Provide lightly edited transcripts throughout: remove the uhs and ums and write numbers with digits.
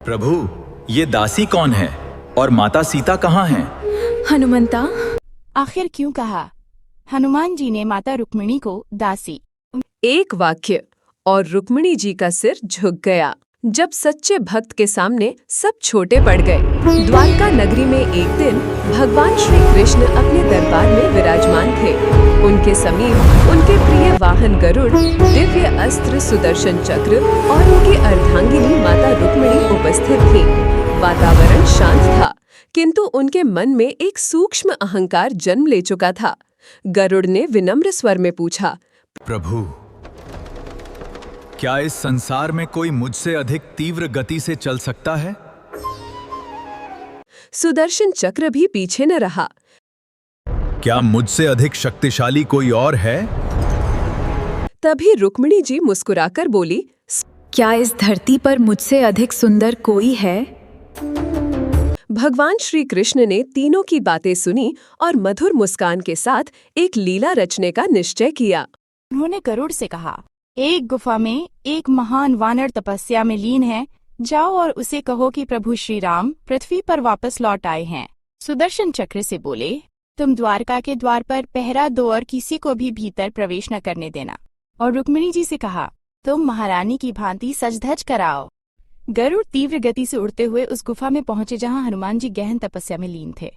प्रभु, ये दासी कौन है और माता सीता कहाँ हैं? हनुमंता, आखिर क्यों कहा? हनुमान जी ने माता रुक्मिणी को दासी। एक वाक्य और रुक्मिणी जी का सिर झुक गया। जब सच्चे भक्त के सामने सब छोटे पड़ गए। द्वारका नगरी में एक दिन भगवान श्री कृष्ण अपने दरबार में विराजमान थे। उनके समीप उनके प्रिय वाहन गरुड़, दिव्य अस्त्र सुदर्शन चक्र और उनकी अर्धांगिनी माता रुक्मिणी उपस्थित थी। वातावरण शांत था, किंतु उनके मन में एक सूक्ष्म अहंकार जन्म ले चुका था। गरुड़ ने विनम्र स्वर में पूछा, प्रभु, क्या इस संसार में कोई मुझसे अधिक तीव्र गति से चल सकता है? सुदर्शन चक्र भी पीछे न रहा। क्या मुझसे अधिक शक्तिशाली कोई और है? तभी रुक्मिणी जी मुस्कुराकर बोली, क्या इस धरती पर मुझसे अधिक सुंदर कोई है? भगवान श्री कृष्ण ने तीनों की बातें सुनी और मधुर मुस्कान के साथ एक लीला रचने का निश्चय किया। उन्होंने गरुड़ से कहा, एक गुफा में एक महान वानर तपस्या में लीन है। जाओ और उसे कहो कि प्रभु श्री राम पृथ्वी पर वापस लौट आए हैं। सुदर्शन चक्र से बोले, तुम द्वारका के द्वार पर पहरा दो और किसी को भी भीतर प्रवेश न करने देना। और रुक्मिणी जी से कहा, तुम महारानी की भांति सज धज कर आओ। गरुड़ तीव्र गति से उड़ते हुए उस गुफा में पहुंचे जहां हनुमान जी गहन तपस्या में लीन थे।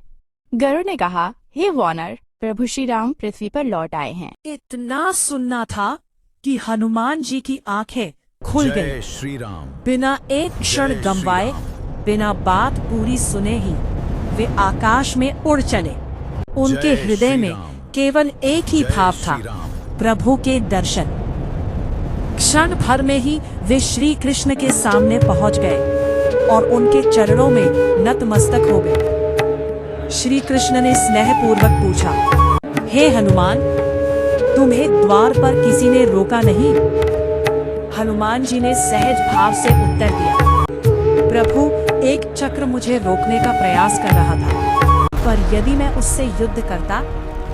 गरुड़ ने कहा, हे वानर, प्रभु श्री राम पृथ्वी पर लौट आए हैं। इतना सुनना था कि हनुमान जी की आंखें खुल गई। जय श्री राम। बिना एक क्षण गंवाए, बिना बात पूरी सुने ही वे आकाश में उड़ चले। उनके हृदय में केवल एक ही भाव था, प्रभु के दर्शन। क्षण भर में ही वे श्री कृष्ण के सामने पहुंच गए और उनके चरणों में नतमस्तक हो गए। श्री कृष्ण ने स्नेहपूर्वक पूछा, हे हनुमान, तुम्हें द्वार पर किसी ने रोका नहीं? हनुमान जी ने सहज भाव से उत्तर दिया, प्रभु, एक चक्र मुझे रोकने का प्रयास कर रहा था, पर यदि मैं उससे युद्ध करता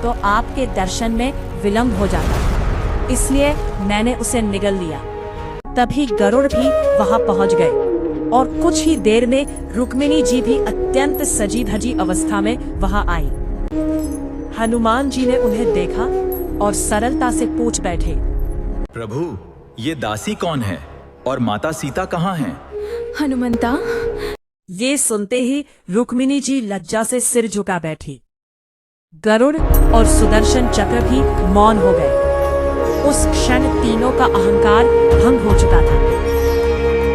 तो आपके दर्शन में विलंब हो जाता, इसलिए मैंने उसे निगल लिया। तभी गरुड़ भी वहां पहुंच गए और कुछ ही देर में रुक्मिणी जी भी अत्यंत सजी धजी अवस्था में वहां आई। हनुमान जी ने उन्हें देखा और सरलता से पूछ बैठे, प्रभु, ये दासी कौन है और माता सीता कहाँ हैं? हनुमंता, ये सुनते ही रुक्मिणी जी लज्जा से सिर झुका बैठी। गरुड़ और सुदर्शन चक्र भी मौन हो गए। उस क्षण तीनों का अहंकार भंग हो चुका था।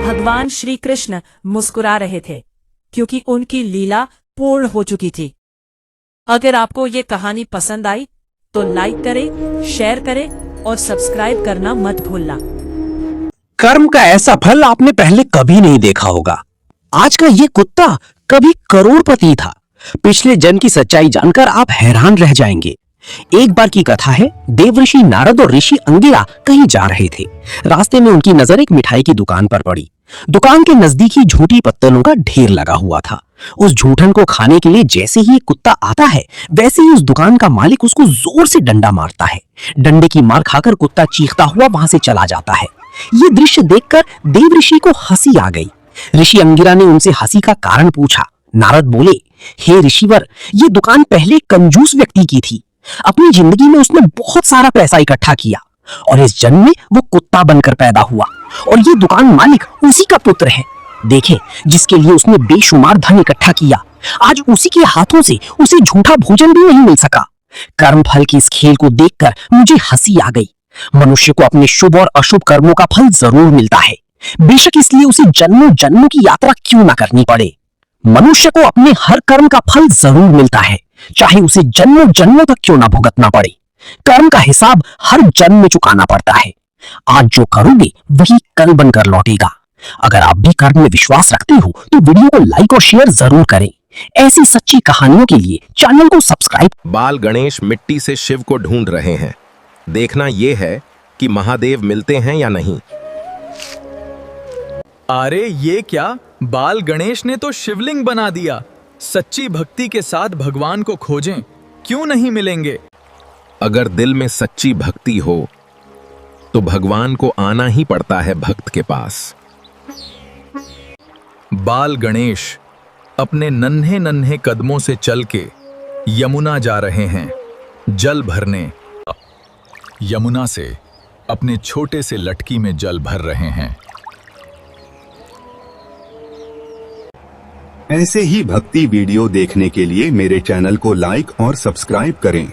भगवान श्री कृष्ण मुस्कुरा रहे थे, क्योंकि उनकी लीला पूर्ण हो चुकी थी। अगर आपको ये कहानी पसंद आई तो लाइक करें, शेयर करें और सब्सक्राइब करना मत भूलना। कर्म का ऐसा फल आपने पहले कभी नहीं देखा होगा। आज का ये कुत्ता कभी करोड़पति था। पिछले जन्म की सच्चाई जानकर आप हैरान रह जाएंगे। एक बार की कथा है, देवऋषि नारद और ऋषि अंगिरा कहीं जा रहे थे। रास्ते में उनकी नजर एक मिठाई की दुकान पर पड़ी। दुकान के नजदीक ही झूठी पत्तलों का ढेर लगा हुआ था। उस झूठन को खाने के लिए जैसे ही एक कुत्ता आता है, वैसे ही उस दुकान का मालिक उसको जोर से डंडा मारता है। डंडे की मार खाकर कुत्ता चीखता हुआ वहां से चला जाता है। ये दृश्य देखकर देवऋषि को हंसी आ गई। ऋषि अंगिरा ने उनसे हंसी का कारण पूछा। नारद बोले, हे ऋषिवर, ये दुकान पहले कंजूस व्यक्ति की थी। अपनी जिंदगी में उसने बहुत सारा पैसा इकट्ठा किया और इस जन्म में वो कुत्ता बनकर पैदा हुआ और ये दुकान मालिक उसी का पुत्र है। देखे, जिसके लिए उसने बेशुमार धन इकट्ठा किया, आज उसी के हाथों से उसे झूठा भोजन भी नहीं मिल सका। कर्म फल के इस खेल को देखकर मुझे हंसी आ गई। मनुष्य को अपने शुभ और अशुभ कर्मों का फल जरूर मिलता है, बेशक इसलिए उसे जन्मों जन्मों की यात्रा क्यों न करनी पड़े। मनुष्य को अपने हर कर्म का फल जरूर मिलता है, चाहे उसे जन्मों जन्मों तक क्यों ना भुगतना पड़े। कर्म का हिसाब हर जन्म में चुकाना पड़ता है। आज जो करोगे वही कल बनकर लौटेगा। अगर आप भी कर्म में विश्वास रखते हो तो वीडियो को लाइक और शेयर जरूर करें। ऐसी सच्ची कहानियों के लिए चैनल को सब्सक्राइब। बाल गणेश मिट्टी से शिव को ढूंढ रहे हैं। देखना यह है कि महादेव मिलते हैं या नहीं। अरे ये क्या, बाल गणेश ने तो शिवलिंग बना दिया। सच्ची भक्ति के साथ भगवान को खोजें, क्यों नहीं मिलेंगे? अगर दिल में सच्ची भक्ति हो तो भगवान को आना ही पड़ता है भक्त के पास। बाल गणेश अपने नन्हे नन्हे कदमों से चल के यमुना जा रहे हैं जल भरने। यमुना से अपने छोटे से लटकी में जल भर रहे हैं। ऐसे ही भक्ति वीडियो देखने के लिए मेरे चैनल को लाइक और सब्सक्राइब करें।